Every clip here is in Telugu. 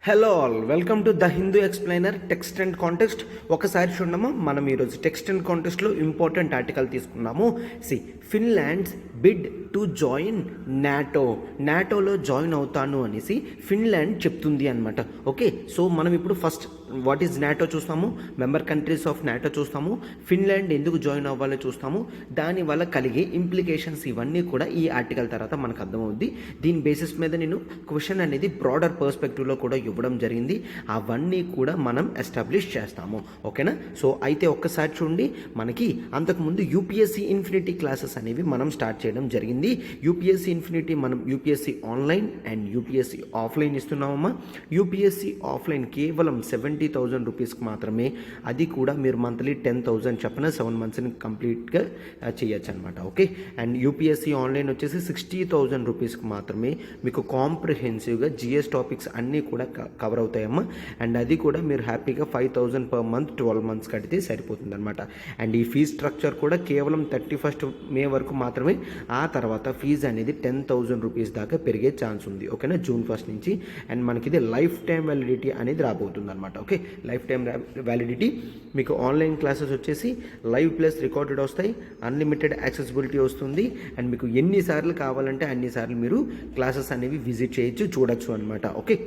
Hello all, welcome to the Hindu explainer text and context. ఒకసారి చూడము, మనం ఈరోజు టెక్స్ట్ అండ్ కాంటెక్స్ట్లో ఇంపార్టెంట్ ఆర్టికల్ తీసుకున్నాము. ఫిన్లాండ్స్ బిడ్ టు జాయిన్ నాటోలో జాయిన్ అవుతాను అనేసి ఫిన్లాండ్ చెప్తుంది అనమాట. ఓకే, సో మనం ఇప్పుడు ఫస్ట్ వాట్ ఈజ్ నాటో చూస్తాము, మెంబర్ కంట్రీస్ ఆఫ్ నాటో చూస్తాము, ఫిన్లాండ్ ఎందుకు జాయిన్ అవ్వాలో చూస్తాము, దానివల్ల కలిగే ఇంప్లికేషన్స్ ఇవన్నీ కూడా ఈ ఆర్టికల్ తర్వాత మనకు అర్థమవుద్ది. దీని బేసిస్ మీద నేను క్వశ్చన్ అనేది బ్రాడర్ పర్స్పెక్టివ్లో కూడా ఇవ్వడం జరిగింది. అవన్నీ కూడా మనం ఎస్టాబ్లిష్ చేస్తాము. ఓకేనా? సో అయితే ఒక్కసారి చూడండి, మనకి అంతకుముందు యూపీఎస్సీ ఇన్ఫినిటీ క్లాసెస్ అనేవి మనం స్టార్ట్ చేయడం జరిగింది. యూపీఎస్సీ ఇన్ఫినిటీ మనం UPSC online and UPSC offline ఇస్తున్నామమ్మా. యూపీఎస్సీ ఆఫ్లైన్ కేవలం 70,000 రూపీస్కి మాత్రమే, అది కూడా మీరు మంత్లీ 10,000 చెప్పిన 7 మంత్స్ని కంప్లీట్గా చేయొచ్చు అనమాట. ఓకే, అండ్ యూపీఎస్సీ ఆన్లైన్ వచ్చేసి 60,000 రూపీస్కి మాత్రమే మీకు కాంప్రిహెన్సివ్గా జిఎస్ టాపిక్స్ అన్నీ కూడా కవర్ అవుతాయమ్మా. అండ్ అది కూడా మీరు హ్యాపీగా 5,000 పర్ మంత్ 12 మంత్స్ కడితే సరిపోతుంది అనమాట. అండ్ ఈ ఫీజ్ స్ట్రక్చర్ కూడా కేవలం 31st మే వరకు మాత్రమే. ఆ తర్వాత ఫీజు అనేది 10,000 రూపీస్ దాకా పెరిగే ఛాన్స్ ఉంది. ఓకేనా? జూన్ 1 నుంచి. అండ్ మనకి ఇది లైఫ్ టైం వ్యాలిడిటీ అనేది రాబోతుంది అనమాట. Okay, life time validity. మీకు ఆన్లైన్ క్లాసెస్ వచ్చేసి లైవ్ ప్లస్ రికార్డెడ్ వస్తాయి, అన్లిమిటెడ్ యాక్సెసిబిలిటీ వస్తుంది. అండ్ మీకు ఎన్నిసార్లు కావాలంటే అన్నిసార్లు మీరు క్లాసెస్ అనేవి విజిట్ చేయొచ్చు, చూడొచ్చు అనమాట. ఓకే,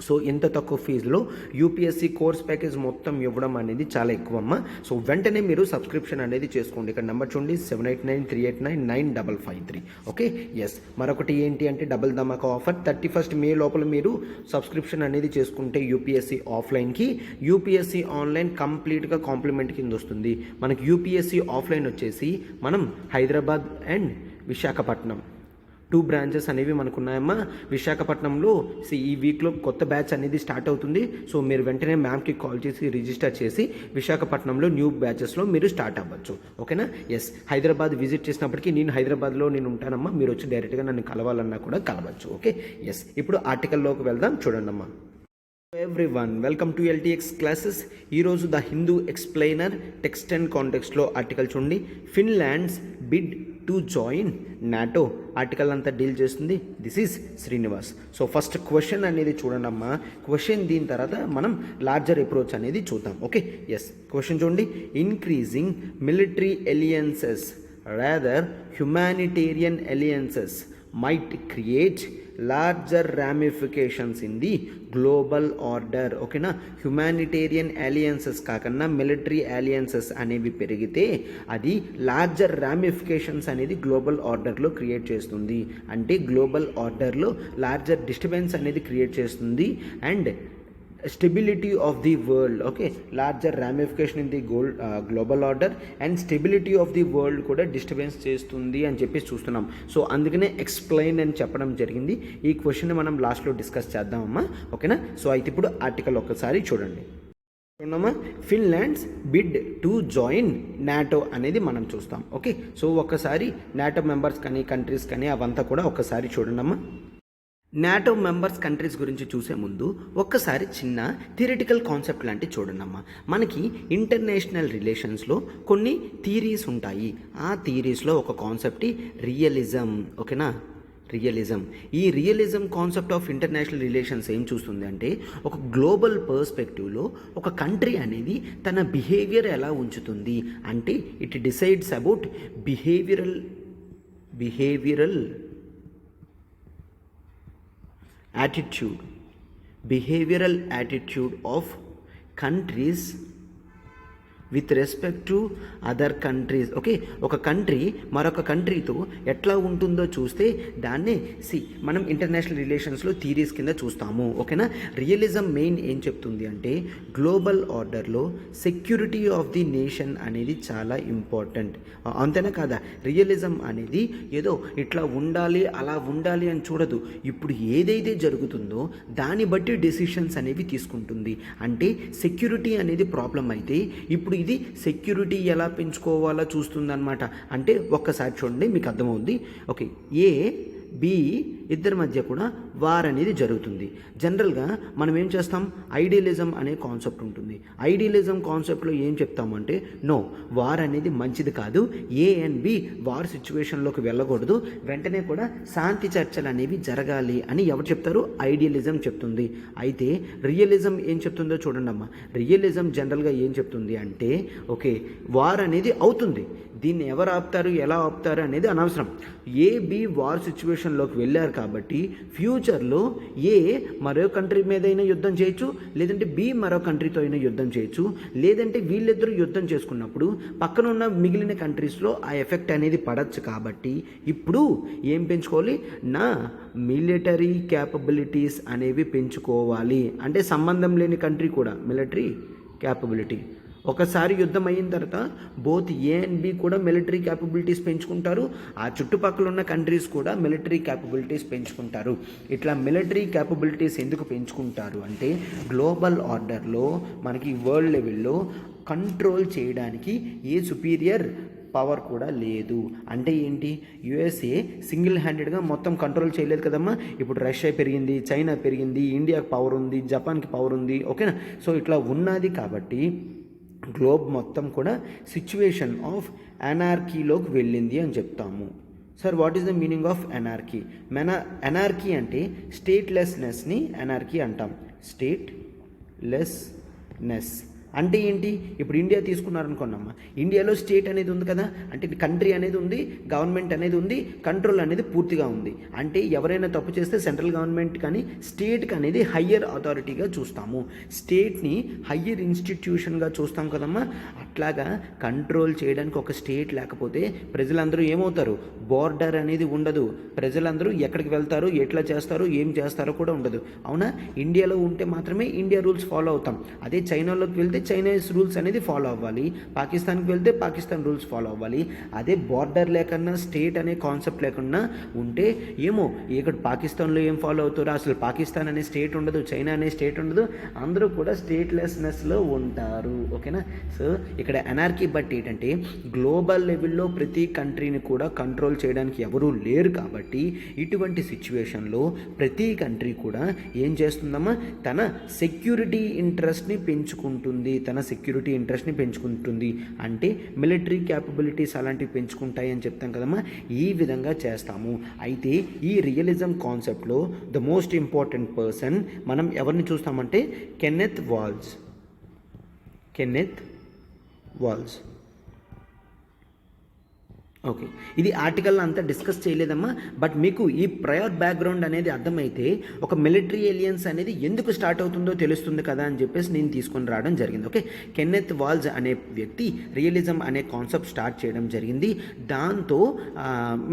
సో ఇంత తక్కువ ఫీజులో యూపీఎస్సీ కోర్స్ ప్యాకేజ్ మొత్తం ఇవ్వడం అనేది చాలా ఎక్కువ అమ్మ. సో వెంటనే మీరు సబ్స్క్రిప్షన్ అనేది చేసుకోండి. ఇక్కడ నెంబర్ చూడండి, 7893899553. Okay, yes. మరొకటి ఏంటి అంటే డబుల్ ధమాకా ఆఫర్. 31st మే లోపల మీరు సబ్స్క్రిప్షన్ అనేది చేసుకుంటే యూపీఎస్సీ ఆఫ్లైన్కి, యూపీఎస్సీ ఆన్లైన్ కంప్లీట్గా కాంప్లిమెంట్ కింద వస్తుంది. మనకి యూపీఎస్సీ ఆఫ్లైన్ వచ్చేసి మనం హైదరాబాద్ అండ్ విశాఖపట్నం 2 బ్రాంచెస్ అనేవి మనకు ఉన్నాయమ్మా. విశాఖపట్నంలో ఈ వీక్లో కొత్త బ్యాచ్ అనేది స్టార్ట్ అవుతుంది. సో మీరు వెంటనే మ్యామ్కి కాల్ చేసి రిజిస్టర్ చేసి విశాఖపట్నంలో న్యూ బ్యాచెస్లో మీరు స్టార్ట్ అవ్వచ్చు. ఓకేనా? ఎస్. హైదరాబాద్ విజిట్ చేసినప్పటికీ నేను హైదరాబాద్లో ఉంటానమ్మా, మీరు వచ్చి డైరెక్ట్గా నన్ను కలవాలన్నా కూడా కలవచ్చు. Okay, yes. ఇప్పుడు ఆర్టికల్లోకి వెళ్దాం, చూడండమ్మా. Everyone, welcome to LTX classes. ఈరోజు the Hindu explainer text and కాంటెక్స్ట్లో ఆర్టికల్ చూడండి. Finland's bid to join NATO article అంతా డీల్ చేస్తుంది. This is Srinivas. So first question అనేది చూడండి అమ్మా. క్వశ్చన్ దీని తర్వాత మనం లార్జర్ అప్రోచ్ అనేది చూద్దాం. Okay, yes. క్వశ్చన్ చూడండి. Increasing military alliances rather humanitarian alliances might create larger ramifications in the global order. ఓకేనా? హ్యుమానిటేరియన్ అలియన్సెస్ కాకుండా మిలిటరీ అలియన్సెస్ అనేవి పెరిగితే అది లార్జర్ రామిఫికేషన్స్ అనేది గ్లోబల్ ఆర్డర్లో క్రియేట్ చేస్తుంది. అంటే గ్లోబల్ ఆర్డర్లో లార్జర్ డిస్టర్బెన్స్ అనేది క్రియేట్ చేస్తుంది. And stability of the world, okay, larger ramification in the global order and stability of the world కూడా డిస్టర్బెన్స్ చేస్తుంది అని చెప్పేసి చూస్తున్నాం. సో అందుకనే ఎక్స్ప్లెయిన్ అని చెప్పడం జరిగింది. ఈ క్వశ్చన్ మనం లాస్ట్లో డిస్కస్ చేద్దామమ్మా. ఓకేనా? సో అయితే ఇప్పుడు ఆర్టికల్ ఒక్కసారి చూడండి. చూడమ్మా, ఫిన్లాండ్స్ బిడ్ టు జాయిన్ నాటో అనేది మనం చూస్తాం. ఓకే, సో ఒక్కసారి నాటో మెంబర్స్ కానీ కంట్రీస్ కానీ అవంతా కూడా ఒక్కసారి చూడండమ్మా. నాటో మెంబర్స్ కంట్రీస్ గురించి చూసే ముందు ఒక్కసారి చిన్న థియరిటికల్ కాన్సెప్ట్ లాంటి చూడండమ్మా. మనకి ఇంటర్నేషనల్ రిలేషన్స్లో కొన్ని థియరీస్ ఉంటాయి. ఆ థియరీస్లో ఒక కాన్సెప్ట్ రియలిజం. ఓకేనా? రియలిజం. ఈ realism concept of international relations ఏం చూస్తుంది అంటే, ఒక గ్లోబల్ పర్స్పెక్టివ్లో ఒక కంట్రీ అనేది తన బిహేవియర్ ఎలా ఉంచుతుంది అంటే it decides about behavioural behavioral attitude of countries with respect to other countries. Okay, ఒక కంట్రీ మరొక కంట్రీతో ఎట్లా ఉంటుందో చూస్తే దాన్నే మనం ఇంటర్నేషనల్ రిలేషన్స్లో థియరీస్ కింద చూస్తాము. ఓకేనా? రియలిజం మెయిన్ ఏం చెప్తుంది అంటే గ్లోబల్ ఆర్డర్లో సెక్యూరిటీ ఆఫ్ ది నేషన్ అనేది చాలా ఇంపార్టెంట్. అంతేనా కాదా? రియలిజం అనేది ఏదో ఇట్లా ఉండాలి అలా ఉండాలి అని చూడదు. ఇప్పుడు ఏదైతే జరుగుతుందో దాన్ని బట్టి డెసిషన్స్ అనేవి తీసుకుంటుంది. అంటే సెక్యూరిటీ అనేది ప్రాబ్లం అయితే ఇప్పుడు ఇది సెక్యూరిటీ ఎలా పెంచుకోవాలో చూస్తుందన్నమాట. అంటే ఒక్కసారి చూడండి, మీకు అర్థమవుద్ది. ఓకే, ఏ బి ఇద్దరి మధ్య కూడా వార్ అనేది జరుగుతుంది. జనరల్గా మనం ఏం చేస్తాం, ఐడియలిజం అనే కాన్సెప్ట్ ఉంటుంది. ఐడియలిజం కాన్సెప్ట్లో ఏం చెప్తామంటే నో, వార్ అనేది మంచిది కాదు, ఏ అండ్ బి వార్ సిచ్యువేషన్లోకి వెళ్ళకూడదు, వెంటనే కూడా శాంతి చర్చలు అనేవి జరగాలి అని ఎవరు చెప్తారు, ఐడియలిజం చెప్తుంది. అయితే రియలిజం ఏం చెప్తుందో చూడండి అమ్మా. రియలిజం జనరల్గా ఏం చెప్తుంది అంటే ఓకే, వార్ అనేది అవుతుంది, దీన్ని ఎవరు ఆపుతారు, ఎలా ఆపుతారు అనేది అనవసరం. ఏ బి వార్ సిచ్యువేషన్లోకి వెళ్ళారు కాబట్టి ఫ్యూచర్లో ఏ మరో కంట్రీ మీద అయినా యుద్ధం చేయొచ్చు, లేదంటే బి మరో కంట్రీతో అయినా యుద్ధం చేయొచ్చు, లేదంటే వీళ్ళిద్దరూ యుద్ధం చేసుకున్నప్పుడు పక్కన ఉన్న మిగిలిన కంట్రీస్లో ఆ ఎఫెక్ట్ అనేది పడవచ్చు. కాబట్టి ఇప్పుడు ఏం పెంచుకోవాలి, నా మిలిటరీ క్యాపబిలిటీస్ అనేవి పెంచుకోవాలి. అంటే సంబంధం లేని కంట్రీ కూడా మిలిటరీ క్యాపబిలిటీ, ఒకసారి యుద్ధం అయిన తర్వాత బోత్ ఏ అండ్ బి కూడా మిలిటరీ క్యాపబిలిటీస్ పెంచుకుంటారు, ఆ చుట్టుపక్కల ఉన్న కంట్రీస్ కూడా మిలిటరీ క్యాపబిలిటీస్ పెంచుకుంటారు. ఇట్లా మిలిటరీ క్యాపబిలిటీస్ ఎందుకు పెంచుకుంటారు అంటే గ్లోబల్ ఆర్డర్లో మనకి వరల్డ్ లెవెల్లో కంట్రోల్ చేయడానికి ఏ సుపీరియర్ పవర్ కూడా లేదు. అంటే ఏంటి, యుఎస్ఏ సింగిల్ హ్యాండెడ్గా మొత్తం కంట్రోల్ చేయలేదు కదమ్మా. ఇప్పుడు రష్యా పెరిగింది, చైనా పెరిగింది, ఇండియాకి పవర్ ఉంది, జపాన్కి పవర్ ఉంది, ఓకేనా. సో ఇట్లా ఉన్నది కాబట్టి గ్లోబ్ మొత్తం కూడా సిచ్యువేషన్ ఆఫ్ అనార్కీలోకి వెళ్ళింది అని చెప్తాము. Sir what is the meaning of anarchy? Anarchy అంటే స్టేట్లెస్నెస్ని అనార్కీ అంటాం. స్టేట్లెస్నెస్ అంటే ఏంటి, ఇప్పుడు ఇండియా తీసుకున్నారనుకోండమ్మా, ఇండియాలో స్టేట్ అనేది ఉంది కదా, అంటే కంట్రీ అనేది ఉంది, గవర్నమెంట్ అనేది ఉంది, కంట్రోల్ అనేది పూర్తిగా ఉంది. అంటే ఎవరైనా తప్పు చేస్తే సెంట్రల్ గవర్నమెంట్ కానీ స్టేట్కి అనేది హయ్యర్ అథారిటీగా చూస్తాము, స్టేట్ని హయ్యర్ ఇన్స్టిట్యూషన్గా చూస్తాం కదమ్మా. అట్లాగా కంట్రోల్ చేయడానికి ఒక స్టేట్ లేకపోతే ప్రజలందరూ ఏమవుతారు, బోర్డర్ అనేది ఉండదు, ప్రజలందరూ ఎక్కడికి వెళ్తారు, ఎట్లా చేస్తారు, ఏం చేస్తారో కూడా ఉండదు. అవునా, ఇండియాలో ఉంటే మాత్రమే ఇండియా రూల్స్ ఫాలో అవుతాం. అదే చైనాలోకి వెళ్తే చైనీస్ రూల్స్ అనేది ఫాలో అవ్వాలి, పాకిస్తాన్కి వెళ్తే పాకిస్తాన్ రూల్స్ ఫాలో అవ్వాలి. అదే బార్డర్ లేకుండా స్టేట్ అనే కాన్సెప్ట్ లేకుండా ఉంటే ఏమో ఇక్కడ పాకిస్తాన్లో ఏం ఫాలో అవుతారో, అసలు పాకిస్తాన్ అనే స్టేట్ ఉండదు, చైనా అనే స్టేట్ ఉండదు, అందరూ కూడా స్టేట్లెస్నెస్లో ఉంటారు. ఓకేనా. సో ఇక్కడ అనార్కీ బట్టి ఏంటంటే గ్లోబల్ లెవెల్లో ప్రతి కంట్రీని కూడా కంట్రోల్ చేయడానికి ఎవరూ లేరు కాబట్టి ఇటువంటి సిచ్యువేషన్లో ప్రతి కంట్రీ కూడా ఏం చేస్తుందమ్మా, తన సెక్యూరిటీ ఇంట్రెస్ట్ని పెంచుకుంటుంది, తన సెక్యూరిటీ ఇంట్రెస్ట్ని పెంచుకుంటుంది. అంటే మిలిటరీ క్యాపబిలిటీస్ అలాంటివి పెంచుకుంటాయి అని చెప్తాం కదమ్మా. ఈ విధంగా చేస్తాము. అయితే ఈ రియలిజం కాన్సెప్ట్లో ద మోస్ట్ ఇంపార్టెంట్ పర్సన్ మనం ఎవరిని చూస్తామంటే కెన్నెత్ వాల్జ్. ఓకే, ఇది ఆర్టికల్ అంతా డిస్కస్ చేయలేదమ్మా, బట్ మీకు ఈ ప్రయర్ బ్యాక్గ్రౌండ్ అనేది అర్థమైతే ఒక మిలిటరీ ఎలియన్స్ అనేది ఎందుకు స్టార్ట్ అవుతుందో తెలుస్తుంది కదా అని చెప్పేసి నేను తీసుకొని రావడం జరిగింది. ఓకే, కెన్నెత్ వాల్జ్ అనే వ్యక్తి రియలిజం అనే కాన్సెప్ట్ స్టార్ట్ చేయడం జరిగింది. దాంతో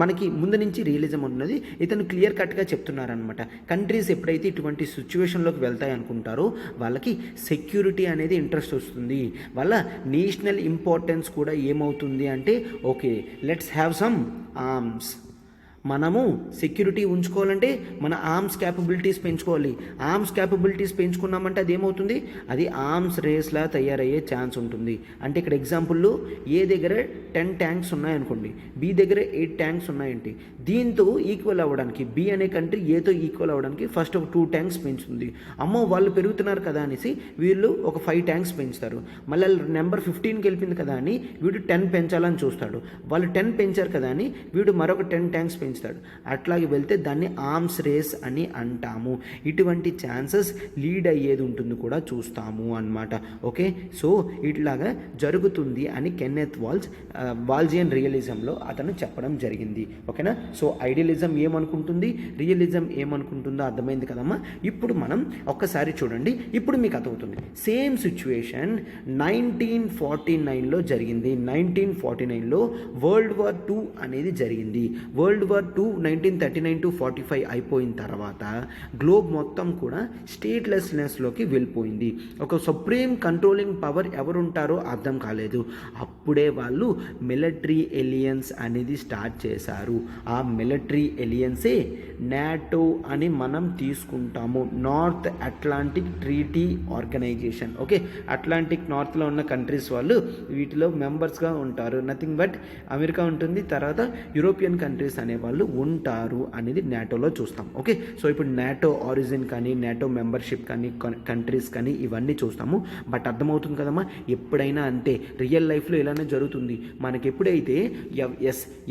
మనకి ముందు నుంచి రియలిజం ఉన్నది ఇతను క్లియర్ కట్గా చెప్తున్నారనమాట. కంట్రీస్ ఎప్పుడైతే ఇటువంటి సిచ్యువేషన్లోకి వెళ్తాయి అనుకుంటారో వాళ్ళకి సెక్యూరిటీ అనేది ఇంట్రెస్ట్ వస్తుంది, వాళ్ళ నేషనల్ ఇంపార్టెన్స్ కూడా ఏమవుతుంది అంటే okay let's have some arms. మనము సెక్యూరిటీ ఉంచుకోవాలంటే మన ఆర్మ్స్ క్యాపబిలిటీస్ పెంచుకోవాలి. ఆర్మ్స్ క్యాపబిలిటీస్ పెంచుకున్నామంటే అది ఏమవుతుంది, అది ఆర్మ్స్ రేస్లా తయారయ్యే ఛాన్స్ ఉంటుంది. అంటే ఇక్కడ ఎగ్జాంపుల్లో ఏ దగ్గర 10 ట్యాంక్స్ ఉన్నాయనుకోండి, బి దగ్గర 8 ట్యాంక్స్ ఉన్నాయంటే దీంతో ఈక్వల్ అవ్వడానికి బి అనే కంట్రీ ఏతో ఈక్వల్ అవ్వడానికి ఫస్ట్ ఒక 2 ట్యాంక్స్ పెంచుతుంది. అమ్మో వాళ్ళు పెరుగుతున్నారు కదా అనేసి వీళ్ళు ఒక 5 ట్యాంక్స్ పెంచుతారు. మళ్ళీ నెంబర్ 15కి వెళ్ళింది కదా అని వీడు 10 పెంచాలని చూస్తాడు. వాళ్ళు 10 పెంచారు కదా అని వీడు మరొక 10 ట్యాంక్స్ పెంచుతాడు. అట్లాగే వెళ్తే దాన్ని ఆర్మ్స్ రేస్ అని అంటాము. ఇటువంటి ఛాన్సెస్ లీడ్ అయ్యేది ఉంటుంది కూడా చూస్తాము అన్నమాట. ఓకే, సో ఇట్లాగా జరుగుతుంది అని కెన్నెత్ వాల్జియన్ రియలిజంలో అతను చెప్పడం జరిగింది. ఓకేనా. సో ఐడియలిజం ఏమనుకుంటుంది, రియలిజం ఏమనుకుంటుందో అర్థమైంది కదమ్మా. ఇప్పుడు మనం ఒక్కసారి చూడండి, ఇప్పుడు మీకు అర్థమవుతుంది. సేమ్ సిచ్యువేషన్ 1949లో జరిగింది. 1949లో వరల్డ్ వార్ 2 అనేది జరిగింది. వరల్డ్ వార్ 2 1939 to 45 అయిపోయిన తర్వాత గ్లోబ్ మొత్తం కూడా స్టేట్లెస్నెస్లోకి వెళ్ళిపోయింది. ఒక సుప్రీం కంట్రోలింగ్ పవర్ ఎవరుంటారో అర్థం కాలేదు. అప్పుడే వాళ్ళు మిలిటరీ ఎలియన్స్ అనేది స్టార్ట్ చేశారు. ఆ మిలిటరీ ఎలియన్సే నాటో అని మనం తీసుకుంటాము, North Atlantic Treaty Organization. Okay, Atlantic నార్త్లో ఉన్న కంట్రీస్ వాళ్ళు వీటిలో మెంబర్స్గా ఉంటారు. నథింగ్ బట్ అమెరికా ఉంటుంది, తర్వాత యూరోపియన్ కంట్రీస్ అనేవాళ్ళు వాళ్ళు ఉంటారు అనేది నాటోలో చూస్తాం. ఓకే, సో ఇప్పుడు నాటో ఆరిజిన్ కానీ నాటో మెంబర్షిప్ కానీ కంట్రీస్ కానీ ఇవన్నీ చూస్తాము. బట్ అర్థమవుతుంది కదమ్మా, ఎప్పుడైనా అంతే, రియల్ లైఫ్లో ఇలానే జరుగుతుంది. మనకి ఎప్పుడైతే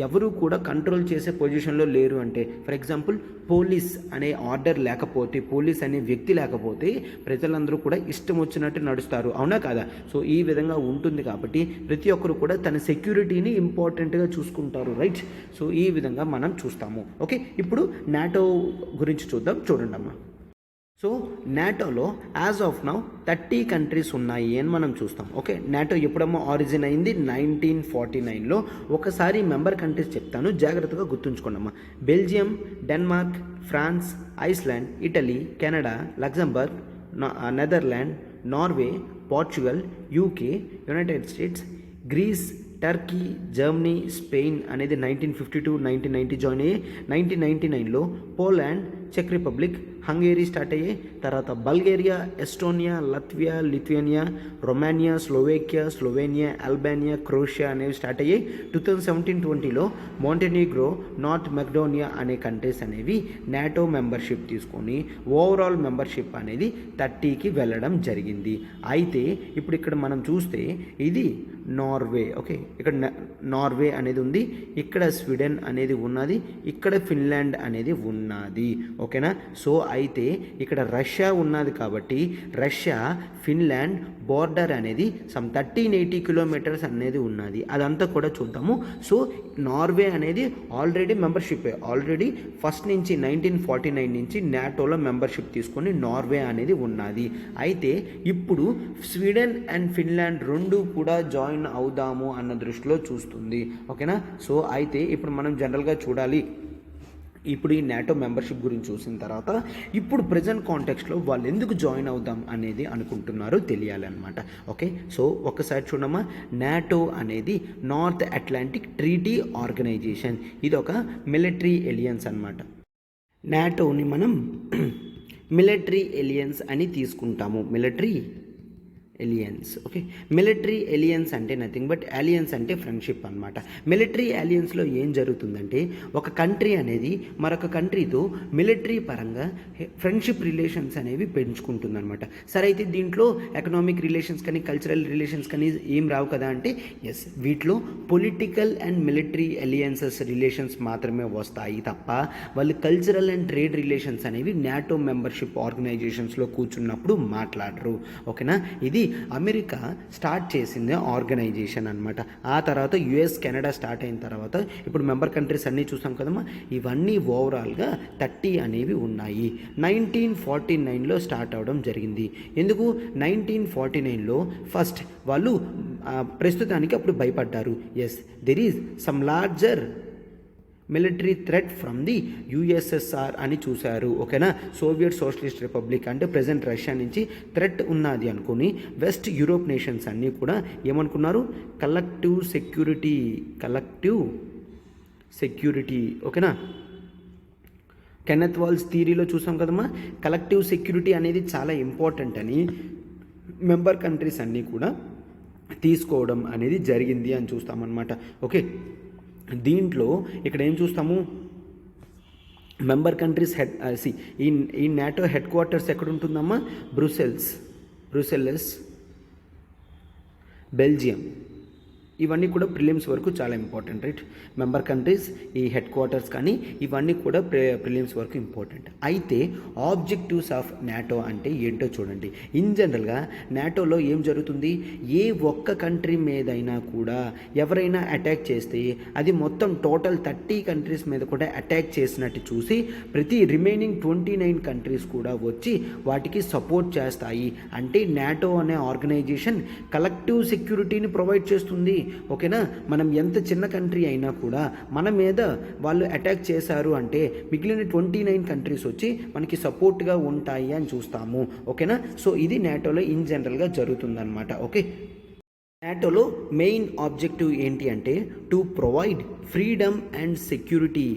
ఎవరు కూడా కంట్రోల్ చేసే పొజిషన్లో లేరు అంటే, ఫర్ ఎగ్జాంపుల్ పోలీస్ అనే ఆర్డర్ లేకపోతే, పోలీస్ అనే వ్యక్తి లేకపోతే ప్రజలందరూ కూడా ఇష్టం వచ్చినట్టు నడుస్తారు, అవునా కాదా? సో ఈ విధంగా ఉంటుంది కాబట్టి ప్రతి ఒక్కరు కూడా తన సెక్యూరిటీని ఇంపార్టెంట్గా చూసుకుంటారు, రైట్? సో ఈ విధంగా మనం చూస్తాము. ఓకే, ఇప్పుడు నాటో గురించి చూద్దాం. చూడండి అమ్మా. సో నాటోలో యాజ్ ఆఫ్ నౌ 30 కంట్రీస్ ఉన్నాయి అని మనం చూస్తాం. ఓకే, నాటో ఎప్పుడమ్మో ఆరిజిన్ అయింది 1949లో. ఒకసారి మెంబర్ కంట్రీస్ చెప్తాను, జాగ్రత్తగా గుర్తుంచుకోండమ్మా. Belgium, Denmark, France, Iceland, Italy, Canada, Luxembourg, Netherland, Norway, Portugal, UK, United States, Greece, Turkey, Germany, Spain అనేది 1952, 1990 జాయిన్ అయ్యి 1999లో పోలాండ్, చెక్ రిపబ్లిక్, హంగేరీ స్టార్ట్ అయ్యాయి. తర్వాత Bulgaria, Estonia, Latvia, Lithuania, Romania, Slovakia, Slovenia, Albania, Croatia అనేవి స్టార్ట్ అయ్యాయి. 2017-20లో మోంటెనిగ్రో, నార్త్ మెక్డోనియా అనే కంట్రీస్ అనేవి నాటో మెంబర్షిప్ తీసుకొని ఓవరాల్ మెంబర్షిప్ అనేది 30కి వెళ్ళడం జరిగింది. అయితే ఇప్పుడు ఇక్కడ మనం చూస్తే ఇది నార్వే. ఓకే, ఇక్కడ నార్వే అనేది ఉంది, ఇక్కడ స్వీడన్ అనేది ఉన్నది, ఇక్కడ ఫిన్లాండ్ అనేది ఉన్నది. ఓకేనా? సో అయితే ఇక్కడ రష్యా ఉన్నది కాబట్టి రష్యా ఫిన్లాండ్ బోర్డర్ అనేది సమ్ 1380 కిలోమీటర్స్ అనేది ఉన్నది. అదంతా కూడా చూద్దాము. సో నార్వే అనేది ఆల్రెడీ మెంబర్షిప్, ఆల్రెడీ ఫస్ట్ నుంచి 1949 నుంచి నాటోలో మెంబర్షిప్ తీసుకొని నార్వే అనేది ఉన్నది. అయితే ఇప్పుడు స్వీడన్ అండ్ ఫిన్లాండ్ రెండు కూడా జాయిన్ అవుదాము అన్న దృష్టిలో చూస్తుంది. ఓకేనా? సో అయితే ఇప్పుడు మనం జనరల్గా చూడాలి, ఇప్పుడు ఈ నాటో మెంబర్షిప్ గురించి చూసిన తర్వాత ఇప్పుడు ప్రజెంట్ కాంటెక్స్ట్లో వాళ్ళు ఎందుకు జాయిన్ అవుదాం అనేది అనుకుంటున్నారో తెలియాలి అనమాట. ఓకే, సో ఒకసారి చూడమ్మా. నాటో అనేది నార్త్ అట్లాంటిక్ ట్రీటీ ఆర్గనైజేషన్, ఇది ఒక మిలిటరీ ఎలియన్స్ అనమాట. నాటోని మనం మిలిటరీ ఎలియన్స్ అని తీసుకుంటాము, military alliance. Okay, military alliance అంటే నథింగ్ బట్ అలియన్స్ అంటే ఫ్రెండ్షిప్ అనమాట. మిలిటరీ అలియన్స్లో ఏం జరుగుతుందంటే ఒక కంట్రీ అనేది మరొక కంట్రీతో మిలిటరీ పరంగా ఫ్రెండ్షిప్ రిలేషన్స్ అనేవి పెంచుకుంటుందన్నమాట. సరే, అయితే దీంట్లో ఎకనామిక్ రిలేషన్స్ కానీ కల్చరల్ రిలేషన్స్ కానీ ఏం రావు కదా అంటే ఎస్, వీటిలో political and military alliances relations మాత్రమే వస్తాయి తప్ప వాళ్ళు కల్చరల్ అండ్ ట్రేడ్ రిలేషన్స్ అనేవి నాటో మెంబర్షిప్ ఆర్గనైజేషన్స్లో కూర్చున్నప్పుడు మాట్లాడరు. ఓకేనా? ఇది అమెరికా స్టార్ట్ చేసింది ఆర్గనైజేషన్ అనమాట. ఆ తర్వాత యుఎస్, కెనడా స్టార్ట్ అయిన తర్వాత ఇప్పుడు మెంబర్ కంట్రీస్ అన్నీ చూసాం కదమ్మా. ఇవన్నీ ఓవరాల్గా 30 అనేవి ఉన్నాయి. 1949లో స్టార్ట్ అవడం జరిగింది. ఎందుకు 1949లో ఫస్ట్ వాళ్ళు ప్రస్తుతానికి అప్పుడు భయపడ్డారు. Yes, there is some larger military threat from the USSR అని చూశారు. ఓకేనా? సోవియట్ సోషలిస్ట్ రిపబ్లిక్ అంటే ప్రజెంట్ రష్యా నుంచి థ్రెట్ ఉన్నది అనుకుని వెస్ట్ యూరోప్ నేషన్స్ అన్నీ కూడా ఏమనుకున్నారు, కలెక్టివ్ సెక్యూరిటీ. ఓకేనా? కెన్నెత్ వాల్స్ థియరీలో చూసాం కదమ్మా, కలెక్టివ్ సెక్యూరిటీ అనేది చాలా ఇంపార్టెంట్ అని మెంబర్ కంట్రీస్ అన్నీ కూడా తీసుకోవడం అనేది జరిగింది అని చూస్తామన్నమాట. ఓకే, దీంట్లో ఇక్కడ ఏం చూస్తాము, మెంబర్ కంట్రీస్ ఈ నాటో హెడ్ క్వార్టర్స్ ఎక్కడ ఉంటుందమ్మా? Brussels, Belgium. ఇవన్నీ కూడా ప్రిలిమ్స్ వరకు చాలా ఇంపార్టెంట్, రైట్? మెంబర్ కంట్రీస్ ఈ హెడ్ క్వార్టర్స్ కానీ ఇవన్నీ కూడా ప్రిలిమ్స్ వరకు ఇంపార్టెంట్. అయితే ఆబ్జెక్టివ్స్ ఆఫ్ నాటో అంటే ఏంటో చూడండి. ఇన్ జనరల్గా నాటోలో ఏం జరుగుతుంది, ఏ ఒక్క కంట్రీ మీదైనా కూడా ఎవరైనా అటాక్ చేస్తే అది మొత్తం టోటల్ 30 కంట్రీస్ మీద కూడా అటాక్ చేసినట్టు చూసి ప్రతి రిమైనింగ్ 29 కంట్రీస్ కూడా వచ్చి వాటికి సపోర్ట్ చేస్తాయి. అంటే నాటో అనే ఆర్గనైజేషన్ కలెక్టివ్ సెక్యూరిటీని ప్రొవైడ్ చేస్తుంది. ఓకేనా? మనం ఎంత చిన్న కంట్రీ అయినా కూడా మన మీద వాళ్ళు అటాక్ చేశారు అంటే మిగిలిన 29 కంట్రీస్ వచ్చి మనకి సపోర్ట్గా ఉంటాయి అని చూస్తాము. ఓకేనా? సో ఇది నాటోలో ఇన్ జనరల్గా జరుగుతుందన్నమాట. ఓకే, నాటోలో మెయిన్ ఆబ్జెక్టివ్ ఏంటి అంటే to provide freedom and security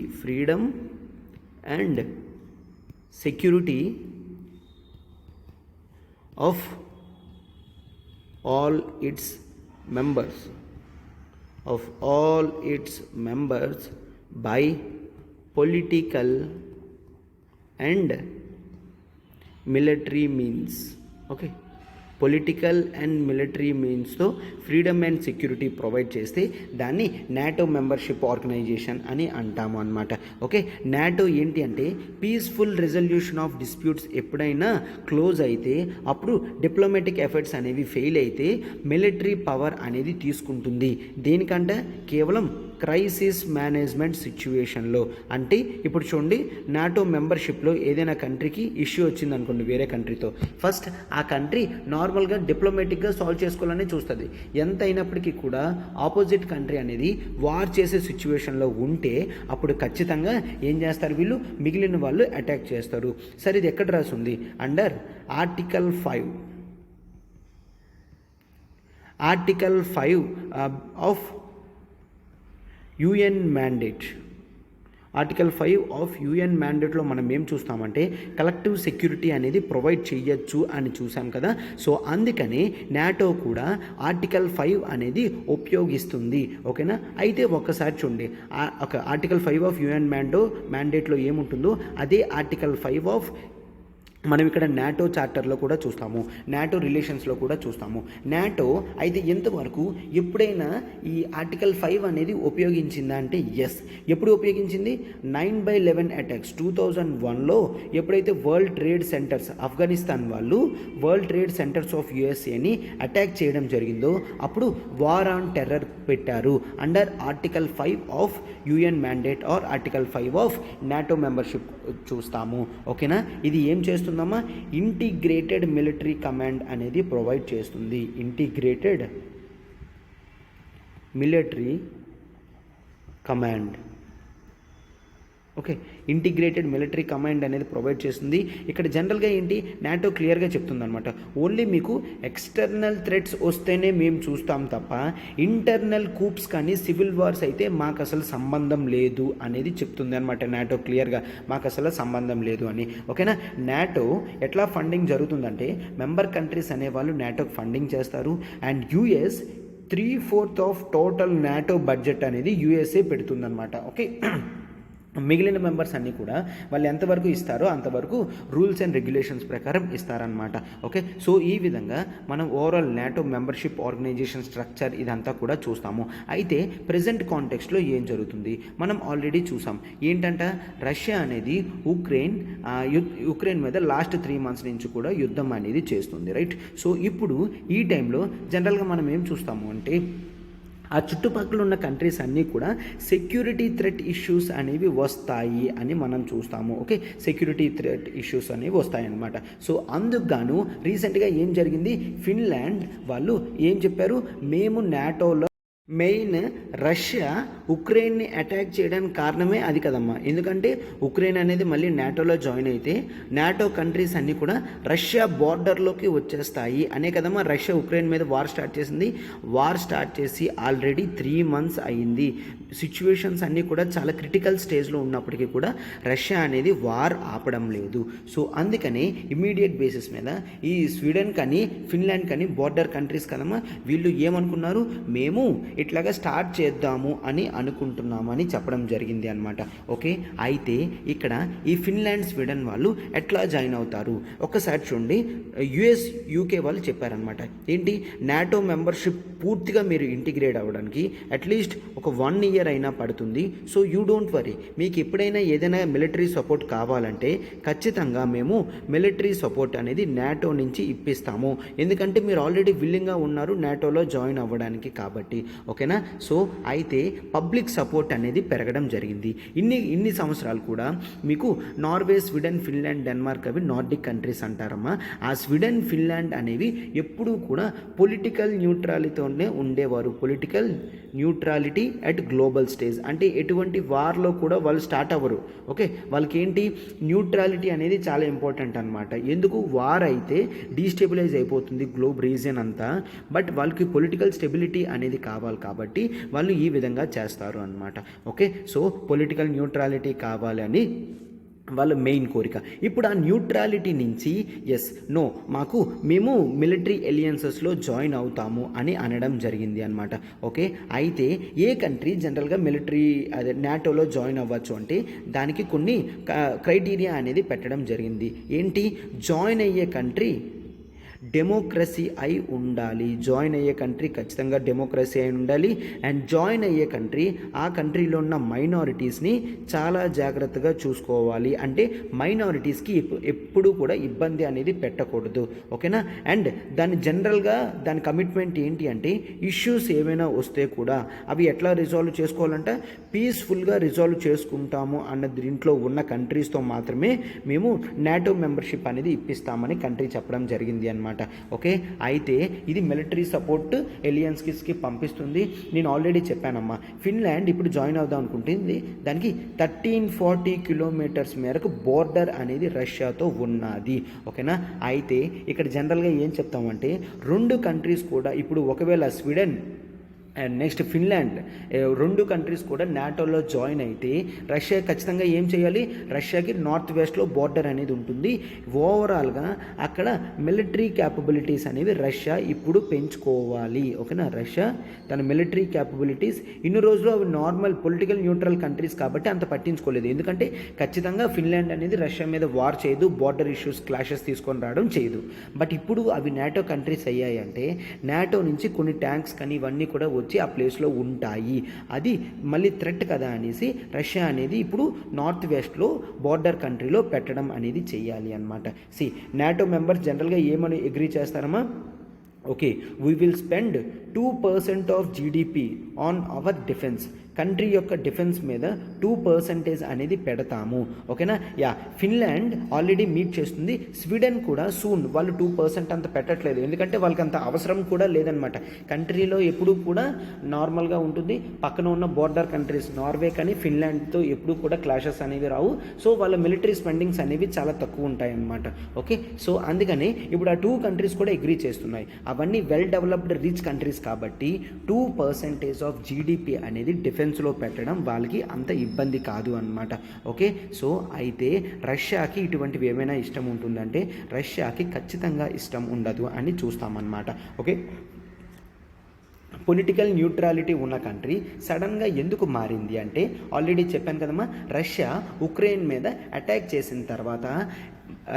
of all its members by political and military means. Okay, political and military మీన్స్తో ఫ్రీడమ్ అండ్ సెక్యూరిటీ ప్రొవైడ్ చేస్తే దాన్ని నాటో మెంబర్షిప్ ఆర్గనైజేషన్ అని అంటాము అనమాట. ఓకే, నాటో ఏంటి అంటే పీస్ఫుల్ రెజల్యూషన్ ఆఫ్ డిస్ప్యూట్స్ ఎప్పుడైనా క్లోజ్ అయితే, అప్పుడు డిప్లొమాటిక్ ఎఫర్ట్స్ అనేవి ఫెయిల్ అయితే మిలిటరీ పవర్ అనేది తీసుకుంటుంది. దేనికంటే కేవలం క్రైసిస్ మేనేజ్మెంట్ సిచ్యువేషన్లో. అంటే ఇప్పుడు చూడండి, నాటో మెంబర్షిప్లో ఏదైనా కంట్రీకి ఇష్యూ వచ్చింది అనుకోండి వేరే కంట్రీతో, ఫస్ట్ ఆ కంట్రీ నార్మల్గా డిప్లొమాటిక్గా సాల్వ్ చేసుకోవాలని చూస్తుంది. ఎంత అయినప్పటికీ కూడా ఆపోజిట్ కంట్రీ అనేది వార్ చేసే సిచ్యువేషన్లో ఉంటే అప్పుడు ఖచ్చితంగా ఏం చేస్తారు వీళ్ళు, మిగిలిన వాళ్ళు అటాక్ చేస్తారు. సరే, ఇది ఎక్కడ రాసింది? Under article 5 of UN mandate. Article 5 of UN మ్యాండేట్లో మనం ఏం చూస్తామంటే కలెక్టివ్ సెక్యూరిటీ అనేది ప్రొవైడ్ చేయొచ్చు అని చూసాం కదా. సో అందుకని నాటో కూడా ఆర్టికల్ 5 అనేది ఉపయోగిస్తుంది. ఓకేనా? అయితే ఒక్కసారి చూడండి, ఒక ఆర్టికల్ 5 ఆఫ్ యుఎన్ మ్యాండేట్లో ఏముంటుందో అదే ఆర్టికల్ 5 ఆఫ్ మనం ఇక్కడ నాటో చార్టర్లో కూడా చూస్తాము, నాటో రిలేషన్స్లో కూడా చూస్తాము. నాటో అయితే ఎంతవరకు ఎప్పుడైనా ఈ ఆర్టికల్ 5 అనేది ఉపయోగించిందా అంటే ఎస్. ఎప్పుడు ఉపయోగించింది? 9/11 అటాక్స్ 2001లో ఎప్పుడైతే వరల్డ్ ట్రేడ్ సెంటర్స్, ఆఫ్ఘనిస్తాన్ వాళ్ళు వరల్డ్ ట్రేడ్ సెంటర్స్ ఆఫ్ యుఎస్ఏని అటాక్ చేయడం జరిగిందో అప్పుడు వార్ ఆన్ టెర్రర్ పెట్టారు under article 5 of UN mandate or article 5 of NATO membership చూస్తాము. ఓకేనా? ఇది ఏం చేస్తుంది? ఇంటిగ్రేటెడ్ మిలిటరీ కమాండ్ అనేది ప్రొవైడ్ చేస్తుంది. Integrated military command. Okay, integrated military command అనేది ప్రొవైడ్ చేస్తుంది. ఇక్కడ జనరల్గా ఏంటి, నాటో క్లియర్గా చెప్తుందన్నమాట, ఓన్లీ మీకు ఎక్స్టర్నల్ థ్రెట్స్ వస్తేనే మేము చూస్తాం తప్ప ఇంటర్నల్ కూప్స్ కానీ సివిల్ వార్స్ అయితే మాకు అసలు సంబంధం లేదు అనేది చెప్తుంది అనమాట. నాటో క్లియర్గా మాకు అసలు సంబంధం లేదు అని. ఓకేనా? నాటో ఎట్లా ఫండింగ్ జరుగుతుందంటే మెంబర్ కంట్రీస్ అనేవాళ్ళు నాటోకి ఫండింగ్ చేస్తారు and US 3/4 of total NATO budget అనేది యుఎస్ఏ పెడుతుందన్నమాట. ఓకే, మిగిలిన మెంబర్స్ అన్నీ కూడా వాళ్ళు ఎంతవరకు ఇస్తారో అంతవరకు రూల్స్ అండ్ రెగ్యులేషన్స్ ప్రకారం ఇస్తారనమాట. ఓకే, సో ఈ విధంగా మనం overall NATO membership organisation structure ఇదంతా కూడా చూస్తాము. అయితే ప్రజెంట్ కాంటెక్స్ట్లో ఏం జరుగుతుంది మనం ఆల్రెడీ చూసాం. ఏంటంట, రష్యా అనేది ఉక్రెయిన్ మీద లాస్ట్ 3 months నుంచి కూడా యుద్ధం అనేది చేస్తుంది, రైట్? సో ఇప్పుడు ఈ టైంలో జనరల్గా మనం ఏం చూస్తాము అంటే ఆ చుట్టుపక్కల ఉన్న కంట్రీస్ అన్నీ కూడా సెక్యూరిటీ థ్రెట్ ఇష్యూస్ అనేవి వస్తాయి అని మనం చూస్తాము. ఓకే, సెక్యూరిటీ థ్రెట్ ఇష్యూస్ అనేవి వస్తాయన్నమాట. సో అందుకు గాను రీసెంట్గా ఏం జరిగింది, ఫిన్లాండ్ వాళ్ళు ఏం చెప్పారు, మేము నాటోలో మెయిన్ రష్యా ఉక్రెయిన్ని అటాక్ చేయడానికి కారణమే అది కదమ్మా. ఎందుకంటే ఉక్రెయిన్ అనేది మళ్ళీ నాటోలో జాయిన్ అయితే నాటో కంట్రీస్ అన్నీ కూడా రష్యా బార్డర్లోకి వచ్చేస్తాయి అనే కదమ్మా రష్యా ఉక్రెయిన్ మీద వార్ స్టార్ట్ చేసింది. వార్ స్టార్ట్ చేసి ఆల్రెడీ 3 months అయ్యింది. సిచ్యువేషన్స్ అన్నీ కూడా చాలా క్రిటికల్ స్టేజ్లో ఉన్నప్పటికీ కూడా రష్యా అనేది వార్ ఆపడం లేదు. సో అందుకని ఇమ్మీడియట్ బేసిస్ మీద ఈ స్వీడన్ కానీ ఫిన్లాండ్ కానీ బార్డర్ కంట్రీస్ కదమ్మా, వీళ్ళు ఏమనుకున్నారు, మేము ఇట్లాగా స్టార్ట్ చేద్దాము అని అనుకుంటున్నామని చెప్పడం జరిగింది అనమాట. ఓకే, అయితే ఇక్కడ ఈ ఫిన్లాండ్ స్వీడన్ వాళ్ళు ఎట్లా జాయిన్ అవుతారు ఒక్కసారి చూడండి. యుఎస్ యూకే వాళ్ళు చెప్పారనమాట, ఏంటి, నాటో మెంబర్షిప్ పూర్తిగా మీరు ఇంటిగ్రేట్ అవ్వడానికి అట్లీస్ట్ ఒక 1 year అయినా పడుతుంది. సో యూ డోంట్ వరీ, మీకు ఎప్పుడైనా ఏదైనా మిలిటరీ సపోర్ట్ కావాలంటే ఖచ్చితంగా మేము మిలిటరీ సపోర్ట్ అనేది నాటో నుంచి ఇప్పిస్తాము. ఎందుకంటే మీరు ఆల్రెడీ విల్లింగ్గా ఉన్నారు నాటోలో జాయిన్ అవ్వడానికి కాబట్టి. ఓకేనా? సో అయితే పబ్లిక్ సపోర్ట్ అనేది పెరగడం జరిగింది. ఇన్ని సంవత్సరాలు కూడా మీకు నార్వే, స్వీడన్, ఫిన్లాండ్, డెన్మార్క్ అవి నార్డిక్ కంట్రీస్ అంటారమ్మా. ఆ స్వీడన్, ఫిన్లాండ్ అనేవి ఎప్పుడూ కూడా పొలిటికల్ న్యూట్రాలిటీతోనే ఉండేవారు. Political neutrality at global stage అంటే ఎటువంటి వార్లో కూడా వాళ్ళు స్టార్ట్ అవ్వరు. ఓకే, వాళ్ళకి ఏంటి, న్యూట్రాలిటీ అనేది చాలా ఇంపార్టెంట్ అనమాట. ఎందుకు, వార్ అయితే డీస్టెబిలైజ్ అయిపోతుంది గ్లోబ్ రీజియన్ అంతా, బట్ వాళ్ళకి పొలిటికల్ స్టెబిలిటీ అనేది కావాలి కాబట్టి వాళ్ళు ఈ విధంగా చేస్తారు అనమాట. ఓకే, సో పొలిటికల్ న్యూట్రాలిటీ కావాలని వాళ్ళ మెయిన్ కోరిక. ఇప్పుడు ఆ న్యూట్రాలిటీ నుంచి నో మేము మిలిటరీ ఎలియన్సెస్లో జాయిన్ అవుతాము అని అనడం జరిగింది అనమాట. ఓకే, అయితే ఏ కంట్రీ జనరల్గా మిలిటరీ అదే నాటోలో జాయిన్ అవ్వచ్చు అంటే దానికి కొన్ని క్రైటీరియా అనేది పెట్టడం జరిగింది. ఏంటి? జాయిన్ అయ్యే కంట్రీ డెమోక్రసీ అయి ఉండాలి. జాయిన్ అయ్యే కంట్రీ ఖచ్చితంగా డెమోక్రసీ అయి ఉండాలి. అండ్ జాయిన్ అయ్యే కంట్రీ ఆ కంట్రీలో ఉన్న మైనారిటీస్ని చాలా జాగ్రత్తగా చూసుకోవాలి. అంటే మైనారిటీస్కి ఎప్పుడూ కూడా ఇబ్బంది అనేది పెట్టకూడదు. ఓకేనా? అండ్ జనరల్గా దాని కమిట్మెంట్ ఏంటి అంటే ఇష్యూస్ ఏమైనా వస్తే కూడా అవి ఎట్లా రిజాల్వ్ చేసుకోవాలంటే పీస్ఫుల్గా రిజాల్వ్ చేసుకుంటాము అన్న దీంట్లో ఉన్న కంట్రీస్తో మాత్రమే మేము నాటో మెంబర్షిప్ అనేది ఇప్పిస్తామని కంట్రీ చెప్పడం జరిగింది అన్నమాట. ఓకే, అయితే ఇది మిలిటరీ సపోర్ట్ ఎలియన్స్కి పంపిస్తుంది. నేను ఆల్రెడీ చెప్పానమ్మా, ఫిన్లాండ్ ఇప్పుడు జాయిన్ అవుదాం అనుకుంటుంది. దానికి 1340 కిలోమీటర్స్ మేరకు బోర్డర్ అనేది రష్యాతో ఉన్నది. ఓకేనా? అయితే ఇక్కడ జనరల్గా ఏం చెప్తామంటే 2 కంట్రీస్ కూడా ఇప్పుడు ఒకవేళ Sweden and next Finland 2 countries కూడా నాటోలో జాయిన్ అయితే రష్యా ఖచ్చితంగా ఏం చేయాలి? రష్యాకి నార్త్ వెస్ట్లో బోర్డర్ అనేది ఉంటుంది. ఓవరాల్గా అక్కడ మిలిటరీ క్యాపబిలిటీస్ అనేవి రష్యా ఇప్పుడు పెంచుకోవాలి. ఓకేనా? రష్యా తన మిలిటరీ క్యాపబిలిటీస్ ఇన్ని రోజులు అవి నార్మల్ పొలిటికల్ న్యూట్రల్ కంట్రీస్ కాబట్టి అంత పట్టించుకోలేదు. ఎందుకంటే ఖచ్చితంగా ఫిన్లాండ్ అనేది రష్యా మీద వార్ చేయదు, బార్డర్ ఇష్యూస్ క్లాషెస్ తీసుకొని రావడం చేయదు. బట్ ఇప్పుడు అవి నాటో కంట్రీస్ అయ్యాయి అంటే నాటో నుంచి కొన్ని ట్యాంక్స్ కానీ ఇవన్నీ కూడా వచ్చి ఆ ప్లేస్లో ఉంటాయి. అది మళ్ళీ థ్రెట్ కదా అనేసి రష్యా అనేది ఇప్పుడు నార్త్ వెస్ట్లో బార్డర్ కంట్రీలో పెట్టడం అనేది చేయాలి అనమాట. నాటో మెంబర్స్ జనరల్గా ఏమని అగ్రీ చేస్తారమ్మా? Okay, we will spend 2% of GDP on our defence. Country యొక్క డిఫెన్స్ మీద 2% అనేది పెడతాము. ఓకేనా? ఫిన్లాండ్ ఆల్రెడీ మీట్ చేస్తుంది. స్వీడన్ కూడా సూన్ వాళ్ళు 2% అంత పెట్టట్లేదు. ఎందుకంటే వాళ్ళకి అంత అవసరం కూడా లేదనమాట. కంట్రీలో ఎప్పుడూ కూడా నార్మల్గా ఉంటుంది. పక్కన ఉన్న బోర్డర్ కంట్రీస్ నార్వే కానీ ఫిన్లాండ్తో ఎప్పుడూ కూడా క్లాషెస్ అనేవి రావు. సో వాళ్ళ మిలిటరీ స్పెండింగ్స్ అనేవి చాలా తక్కువ ఉంటాయి అన్నమాట. ఓకే, సో అందుకని ఇప్పుడు ఆ 2 కంట్రీస్ కూడా అగ్రీ చేస్తున్నాయి. అవన్నీ వెల్ డెవలప్డ్ రిచ్ కంట్రీస్ కాబట్టి 2% ఆఫ్ జీడిపి అనేది డిఫెన్స్లో పెట్టడం వాళ్ళకి అంత ఇబ్బంది కాదు అన్నమాట. ఓకే, సో అయితే రష్యాకి ఇటువంటివి ఏమైనా ఇష్టం ఉంటుందంటే రష్యాకి ఖచ్చితంగా ఇష్టం ఉండదు అని చూస్తామన్నమాట. ఓకే, పొలిటికల్ న్యూట్రాలిటీ ఉన్న కంట్రీ సడన్గా ఎందుకు మారింది అంటే ఆల్రెడీ చెప్పాను కదమ్మా, రష్యా ఉక్రెయిన్ మీద అటాక్ చేసిన తర్వాత